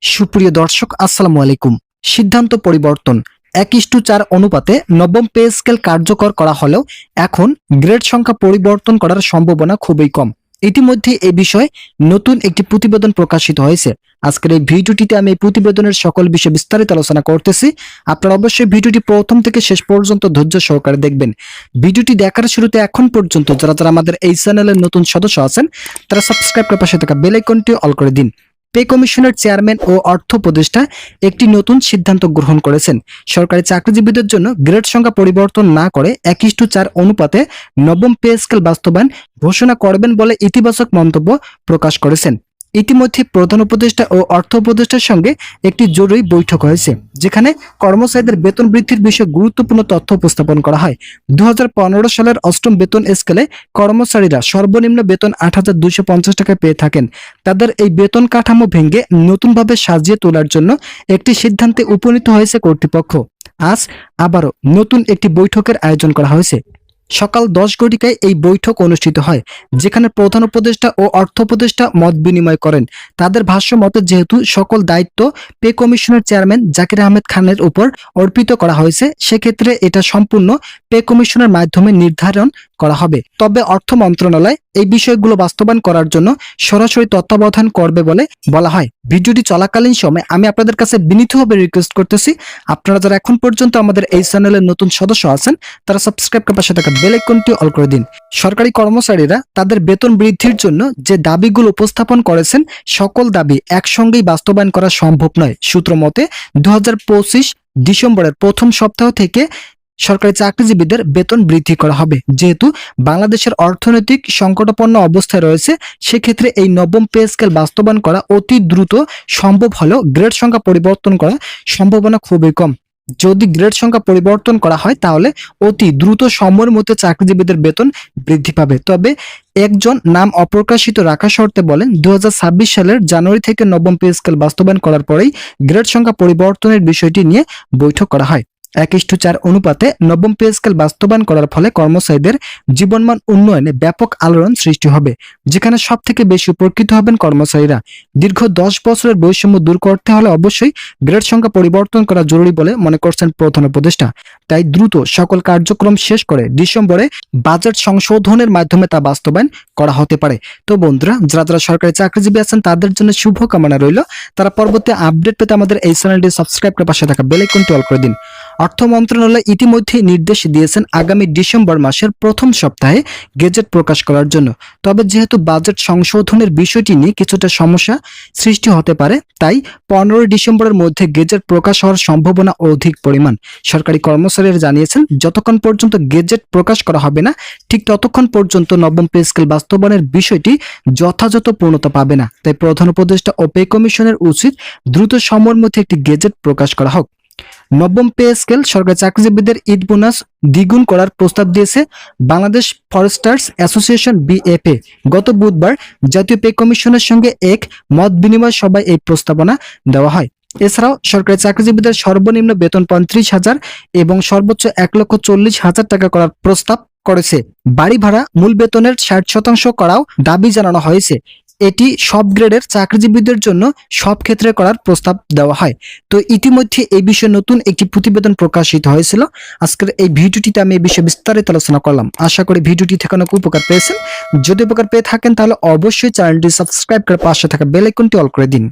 সুপ্রিয় দর্শক আসসালামু আলাইকুম। সিদ্ধান্ত পরিবর্তন 1:4 অনুপাতে নবম পে স্কেল কার্যকর করা হলেও এখন গ্রেড সংখ্যা পরিবর্তন করার সম্ভাবনা খুবই কম। ইতিমধ্যে এই বিষয়ে নতুন একটি প্রতিবেদন প্রকাশিত হয়েছে। আজকের এই ভিডিওটিতে আমি এই প্রতিবেদনের সকল বিষয়ে বিস্তারিত আলোচনা করতেছি। আপনারা অবশ্যই ভিডিওটি প্রথম থেকে শেষ পর্যন্ত ধৈর্য সহকারে দেখবেন। ভিডিওটি দেখার শুরুতে এখন পর্যন্ত যারা আমাদের এই চ্যানেলের নতুন সদস্য আছেন তারা সাবস্ক্রাইব করে পাশে থাকা বেল আইকনটি অল করে দিন। পে কমিশনের চেয়ারম্যান ও অর্থ উপদেষ্টা একটি নতুন সিদ্ধান্ত গ্রহণ করেছেন। সরকারি চাকরিজীবীদের জন্য গ্রেড সংখ্যা পরিবর্তন না করে 1:4 অনুপাতে নবম পে স্কেল বাস্তবায়ন ঘোষণা করবেন বলে ইতিবাচক মন্তব্য প্রকাশ করেছেন। ইতিমধ্যে প্রধান উপদেষ্টা ও অর্থ উপদেষ্টার সঙ্গে একটি জরুরি বৈঠক হয়েছে, যেখানে কর্মচারীদের বেতন বৃদ্ধির বিষয়ে গুরুত্বপূর্ণ তথ্য উপস্থাপন করা হয়। 2015 সালের অষ্টম বেতন স্কেলে কর্মচারীরা সর্বনিম্ন বেতন 8,250 টাকা পেয়ে থাকেন। তাদের এই বেতন কাঠামো ভেঙে নতুনভাবে সাজিয়ে তোলার জন্য একটি সিদ্ধান্তে উপনীত হয়েছে কর্তৃপক্ষ। আজ আবারও নতুন একটি বৈঠকের আয়োজন করা হয়েছে। সকাল 10 ঘটিকায় এই বৈঠক অনুষ্ঠিত হয়, যেখানে প্রধান উপদেষ্টা ও অর্থ উপদেষ্টা মত বিনিময় করেন। তাদের ভাষ্য মতে যেহেতু সকল দায়িত্ব পে কমিশনের চেয়ারম্যান জাকির আহমেদ খানের উপর অর্পিত করা হয়েছে, সেক্ষেত্রে এটা সম্পূর্ণ পে কমিশনের মাধ্যমে নির্ধারণ করা হবে। তবে অর্থ মন্ত্রণালয় এই বিষয়গুলো বাস্তবায়ন করার জন্য সরাসরি তত্ত্বাবধান করবে বলে বলা হয়। ভিডিওটি চলাকালীন সময় আমি আপনাদের কাছে বিনীতভাবে রিকোয়েস্ট করতেছি, আপনারা যারা এখন পর্যন্ত আমাদের এই চ্যানেলের নতুন সদস্য আছেন তারা সাবস্ক্রাইব করে পাশে থাকা বেল আইকনটি অল করে দিন। সরকারি কর্মচারীরা তাদের বেতন বৃদ্ধির জন্য যে দাবিগুলো উপস্থাপন করেছেন, সকল দাবি একসঙ্গেই বাস্তবায়ন করা সম্ভব নয়। সূত্র মতে 2025 ডিসেম্বরের প্রথম সপ্তাহ থেকে সরকারি চাকরিজীবীদের বেতন বৃদ্ধি করা হবে। যেহেতু বাংলাদেশের অর্থনৈতিক সংকটাপন্ন অবস্থায় রয়েছে, সেক্ষেত্রে এই নবম পে স্কেল বাস্তবায়ন করা অতি দ্রুত সম্ভব হলেও গ্রেড সংখ্যা পরিবর্তন করা সম্ভাবনা খুবই কম। যদি গ্রেড সংখ্যা পরিবর্তন করা হয় তাহলে অতি দ্রুত সময়ের মধ্যে চাকরিজীবীদের বেতন বৃদ্ধি পাবে। তবে একজন নাম অপ্রকাশিত রাখা শর্তে বলেন, 2026 সালের জানুয়ারি থেকে নবম পে স্কেল বাস্তবায়ন করার পরেই গ্রেড সংখ্যা পরিবর্তনের বিষয়টি নিয়ে বৈঠক করা হয়। 1:4 অনুপাতে নবম পে স্কেল বাস্তবায়ন করার ফলে কর্মচারীদের জীবনমান উন্নয়নে ব্যাপক আলোড়ন সৃষ্টি হবে, যেখানে সব থেকে বেশি উপকৃত হবেন কর্মচারীরা। দীর্ঘ 10 বছরের বৈষম্য দূর করতে হলে অবশ্যই গ্রেড সংখ্যা পরিবর্তন করা জরুরি বলে মনে করছেন প্রধান উপদেষ্টা। তাই দ্রুত সকল কার্যক্রম শেষ করে ডিসেম্বরে বাজেট সংশোধনের মাধ্যমে তা বাস্তবায়ন করা হতে পারে। তো বন্ধুরা, যারা সরকারি চাকরিজীবী আছেন তাদের জন্য শুভকামনা রইল। তারা পরবর্তী আপডেট পেতে আমাদের এই চ্যানেলটি সাবস্ক্রাইব করে পাশে থাকা বেল আইকনটি অল করে দিন। অর্থ মন্ত্রণালয় ইতিমধ্যে নির্দেশ দিয়েছেন আগামী ডিসেম্বর মাসের প্রথম সপ্তাহে গেজেট প্রকাশ করার জন্য। তবে যেহেতু বাজেট সংশোধনের বিষয়টি নিয়ে কিছুটা সমস্যা সৃষ্টি হতে পারে, তাই 15 ডিসেম্বরের মধ্যে গেজেট প্রকাশ হওয়ার সম্ভাবনা অধিক পরিমাণ। সরকারি কর্মচারীরা জানিয়েছেন, যতক্ষণ পর্যন্ত গেজেট প্রকাশ করা হবে না, ঠিক ততক্ষণ পর্যন্ত নবম পে স্কেল বাস্তবায়নের বিষয়টি যথাযথ পূর্ণতা পাবে না। তাই প্রধান উপদেষ্টা ও পে কমিশনের উচিত দ্রুত সময়ের মধ্যে একটি গেজেট প্রকাশ করা হোক। নবম পে স্কেল সরকারি চাকরিজীবীদের ঈদ বোনাস দ্বিগুণ করার প্রস্তাব দিয়েছে বাংলাদেশ ফরেস্টার্স অ্যাসোসিয়েশন BFA। গত বুধবার জাতীয় পে কমিশনের সঙ্গে এক মত বিনিময় সভায় এই প্রস্তাবনা দেওয়া হয়। এছাড়াও সরকারি চাকরিজীবীদের সর্বনিম্ন বেতন 35,000 এবং সর্বোচ্চ 1,40,000 টাকা করার প্রস্তাব করেছে। বাড়ি ভাড়া মূল বেতনের 60% করাও দাবি জানানো হয়েছে। এটি সব গ্রেডের চাকরিজীবীদের জন্য সব ক্ষেত্রে করার প্রস্তাব দেওয়া হয়। তো ইতিমধ্যে এই বিষয়ে নতুন একটি প্রতিবেদন প্রকাশিত হয়েছিল। আজকের এই ভিডিওটিতে আমি এই বিষয়ে বিস্তারিত আলোচনা করলাম। আশা করি ভিডিওটি থেকে অনেক উপকার পেয়েছেন। যদি উপকার পেয়ে থাকেন তাহলে অবশ্যই চ্যানেলটি সাবস্ক্রাইব করে পাশে থাকা বেল আইকনটি অল করে দিন।